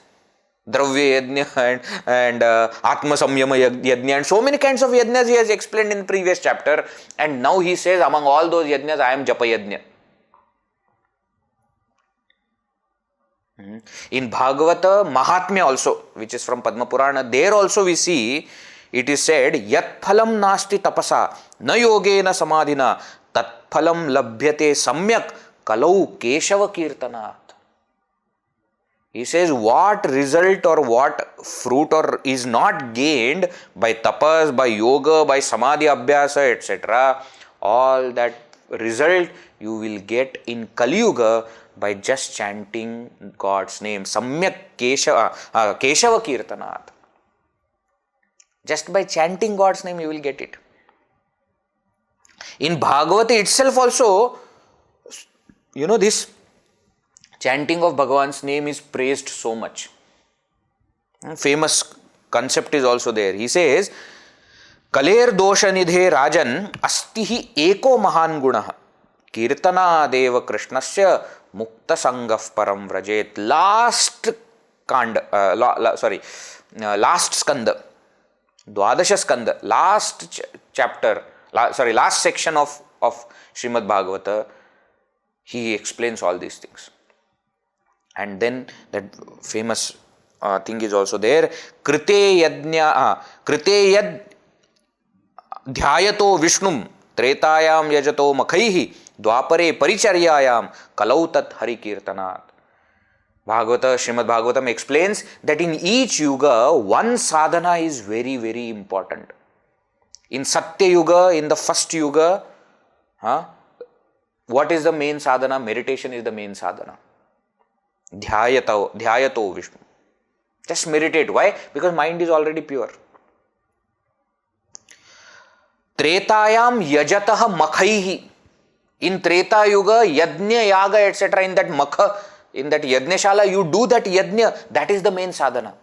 Dravya Yajna and Atma Samyama Yajna and so many kinds of yajnas he has explained in the previous chapter. And now he says, among all those yajnas, I am Japa Yajna. In Bhagavata Mahatmya also, which is from Padma Purana, there also we see, it is said, Yat phalam nasti tapasa, na yogena samadhina, tat phalam labhyate samyak, kalau keshava kirtanat. He says, what result or what fruit or is not gained by tapas, by yoga, by samadhi abhyasa, etc. All that result you will get in kaliyuga by just chanting God's name. Samyak Keshava Kirtanat. Just by chanting God's name you will get it. In Bhagavata itself also, this chanting of Bhagavan's name is praised so much. Famous concept is also there. He says, Kaler dosha nidhe rajan astihi eko mahan gunaha kirtana deva krishnasya mukta sangaf param vrajet. Last skanda, Dwadasha skanda, last chapter, last section of Srimad Bhagavata, he explains all these things. And then that famous thing is also there. Krite yad dhyayato vishnum tretayam yajato makhaihi dwapare paricharyayam kalau tat hari kirtanat. Bhagavata, Srimad Bhagavatam explains that in each yuga, one sadhana is very, very important. In Satya Yuga, in the first yuga, what is the main sadhana? Meditation is the main sadhana. Dhyayato Vishnu. Just meditate. Why? Because mind is already pure. Tretayam yajataha makhaihi. In Treta Yuga, yajna, yaga, etc. In that makha, in that yajnashala, you do that yajna. That is the main sadhana.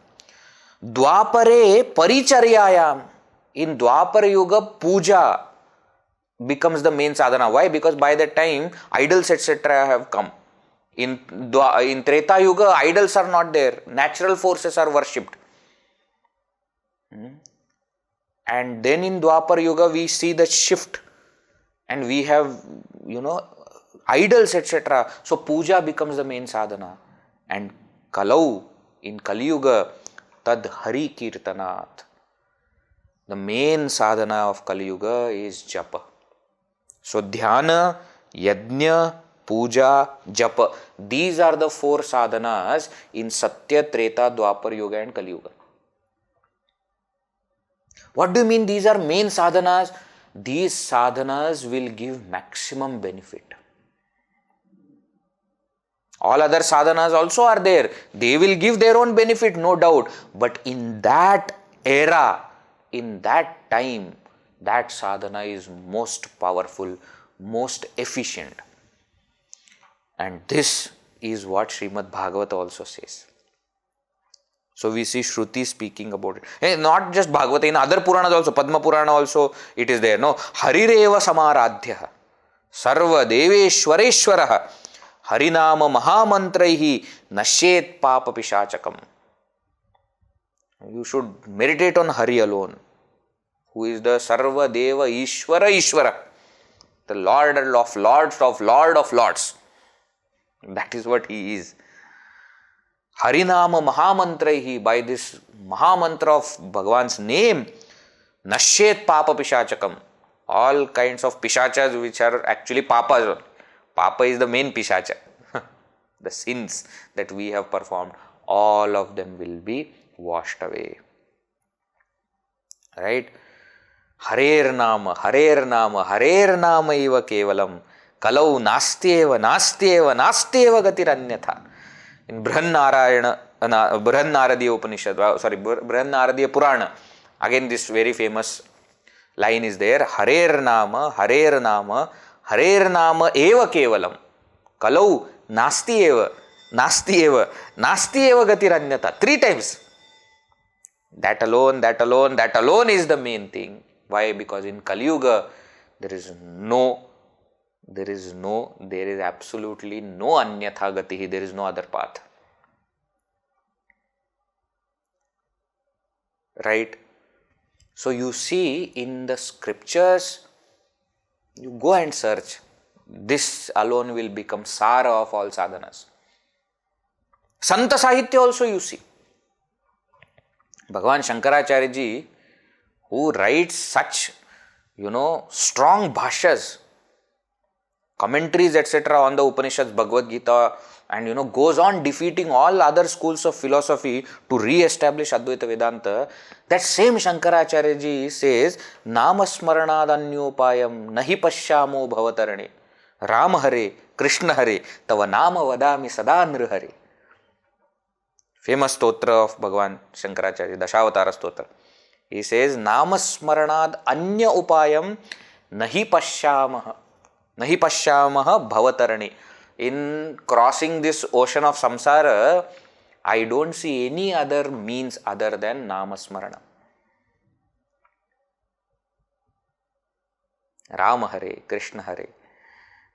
Dwapare paricharyayam. In Dwapara Yuga, puja becomes the main sadhana. Why? Because by that time, idols, etc. have come. In Treta Yuga, idols are not there. Natural forces are worshipped. And then in Dwapar Yuga, we see the shift. And we have, idols, etc. So puja becomes the main sadhana. And kalau, in Kaliyuga, tad hari kirtanat. The main sadhana of Kaliyuga is Japa. So dhyana, yajna, puja, japa. These are the four sadhanas in Satya, Treta, Dwapar Yuga and Kali Yuga. What do you mean these are main sadhanas? These sadhanas will give maximum benefit. All other sadhanas also are there. They will give their own benefit, no doubt. But in that era, in that time, that sadhana is most powerful, most efficient. And this is what Srimad Bhagavata also says. So we see Shruti speaking about it. And not just Bhagavata, in other Puranas also, Padma Purana also, it is there. No, Harireva Samaradhya, Sarva Deveshwareshwaraha, Harinama Mahamantraihi, Nashet Papa Pishachakam. You should meditate on Hari alone, who is the Sarva Deva Ishvara, the Lord of Lords. That is what he is. Harinama Mahamantraihi, by this Mahamantra of Bhagavan's name, Nashet papa pishachakam. All kinds of pishachas which are actually papas. Papa is the main pishacha. The sins that we have performed, all of them will be washed away. Right? Harer nama iva kevalam. Kalau nastyeva gatiranyatha. In Brahmanaradiya Upanishad, Brahmanaradiya Purana, again this very famous line is there. Harer nama eva kevalam. Kalau nastyeva gatiranyatha. 3 times. That alone is the main thing. Why? Because in kaliyuga there is absolutely no anyatha gatihi. There is no other path. Right? So you see in the scriptures, you go and search. This alone will become sara of all sadhanas. Santa Sahitya also you see. Bhagavan Shankaracharya ji, who writes such, strong bhashyas, commentaries, etc. on the Upanishads, Bhagavad Gita, and goes on defeating all other schools of philosophy to re-establish Advaita Vedanta. That same Shankaracharya ji says, Namasmaranad anyopayam nahi pashyamo bhavatarane. Rama Hare, Krishna Hare, tava nama vadami sada nrihare. Famous stotra of Bhagavan Shankaracharya, Dashavatara stotra. He says, Namasmaranad anya upayam nahi pashyamaha bhavatarani. In crossing this ocean of samsara, I don't see any other means other than namasmarana. Rama Hare, Krishna Hare,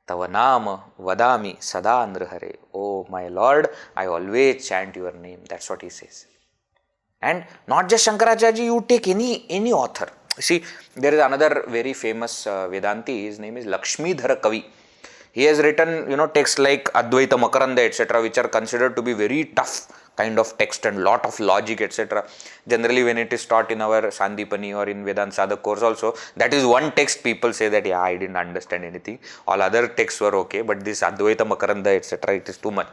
tava nama vadami sada nrihare. Oh my Lord, I always chant your name. That's what he says. And not just Shankaracharya, you take any author. See, there is another very famous Vedanti. His name is Lakshmidhara Kavi. He has written, texts like Advaita Makaranda, etc., which are considered to be very tough kind of text and lot of logic, etc. Generally, when it is taught in our Sandipani or in Vedanta Sadhak course also, that is one text people say that, I didn't understand anything. All other texts were okay, but this Advaita Makaranda, etc., it is too much.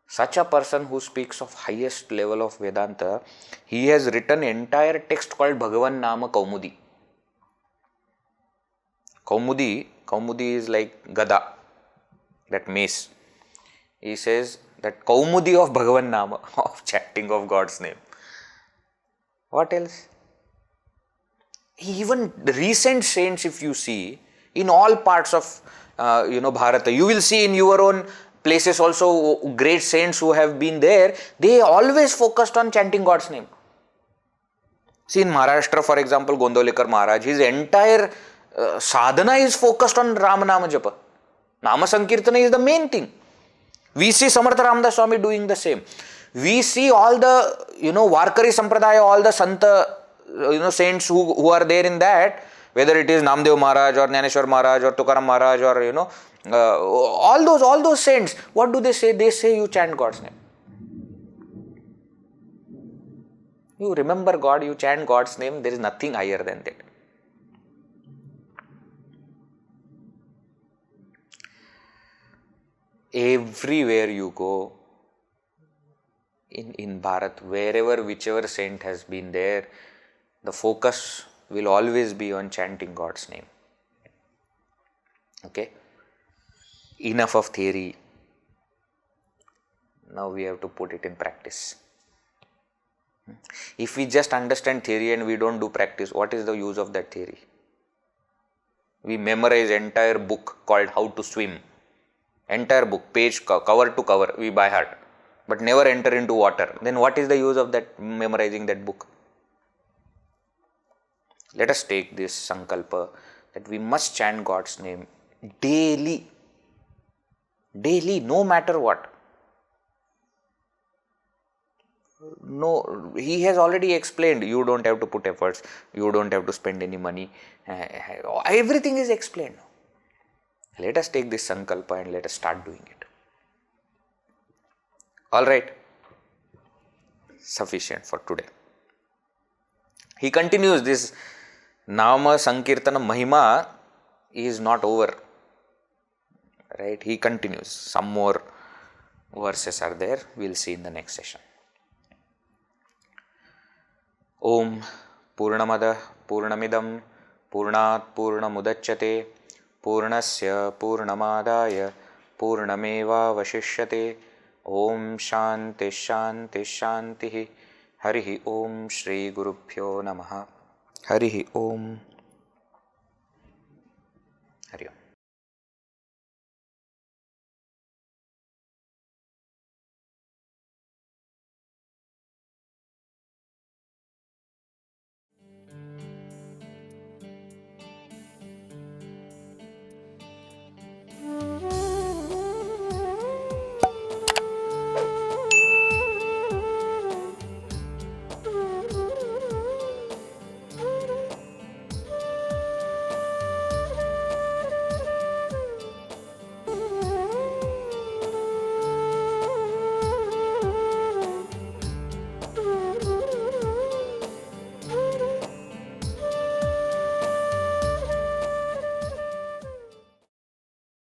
Such a person who speaks of highest level of Vedanta, he has written entire text called Bhagavan Nama Kaumudi. Kaumudi is like Gada, that mace. He says that Kaumudi of Bhagavan Nama, of chanting of God's name. What else? Even recent saints, if you see, in all parts of Bharata, you will see in your own places also great saints who have been there, they always focused on chanting God's name. See, in Maharashtra, for example, Gondolekar Maharaj, his entire sadhana is focused on Rama Nama Japa. Nama Sankirtana is the main thing. We see Samarth Ramdas Swami doing the same. We see all the, Varkari Sampradaya, all the Santa, saints who are there in that, whether it is Namdev Maharaj or Jnaneshwar Maharaj or Tukaram Maharaj or, all those saints, what do they say? They say you chant God's name. You remember God, you chant God's name, there is nothing higher than that. Everywhere you go, in Bharat, whichever saint has been there, the focus will always be on chanting God's name. Okay? Enough of theory. Now we have to put it in practice. If we just understand theory and we don't do practice, what is the use of that theory? We memorize entire book called How to Swim. Entire book, page, cover to cover, we by heart, but never enter into water. Then what is the use of that memorizing that book? Let us take this sankalpa that we must chant God's name daily. Daily, no matter what. No, he has already explained, you don't have to put efforts, you don't have to spend any money. Everything is explained. Let us take this sankalpa and let us start doing it. Alright, sufficient for today. He continues this Nama Sankirtana Mahima is not over. Right? He continues. Some more verses are there. We'll see in the next session. Om Purnamada Purnamidam Purnat Purnamudachyate Purnasya Purnamadaya Purnameva Vashishyate. Om Shanti Shanti Shanti. Harihi Om Shri Gurubhyo Namaha. Harihi Om. Hari Om.